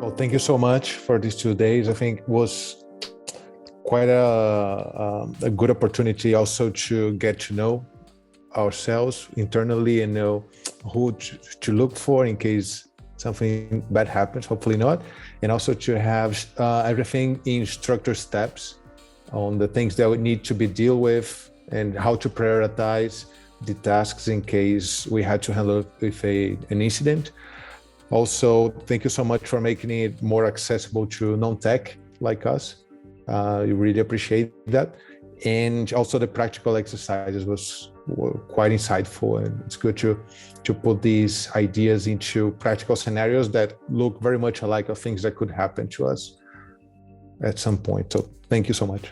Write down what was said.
Well, thank you so much for these 2 days. I think it was quite a good opportunity also to get to know ourselves internally and know who to look for in case something bad happens, hopefully not. And also to have everything in structured steps on the things that we need to be deal with and how to prioritize the tasks in case we had to handle with an incident. Also, thank you so much for making it more accessible to non-tech like us. You really appreciate that. And also the practical exercises were quite insightful, and it's good to put these ideas into practical scenarios that look very much alike of things that could happen to us at some point. So thank you so much.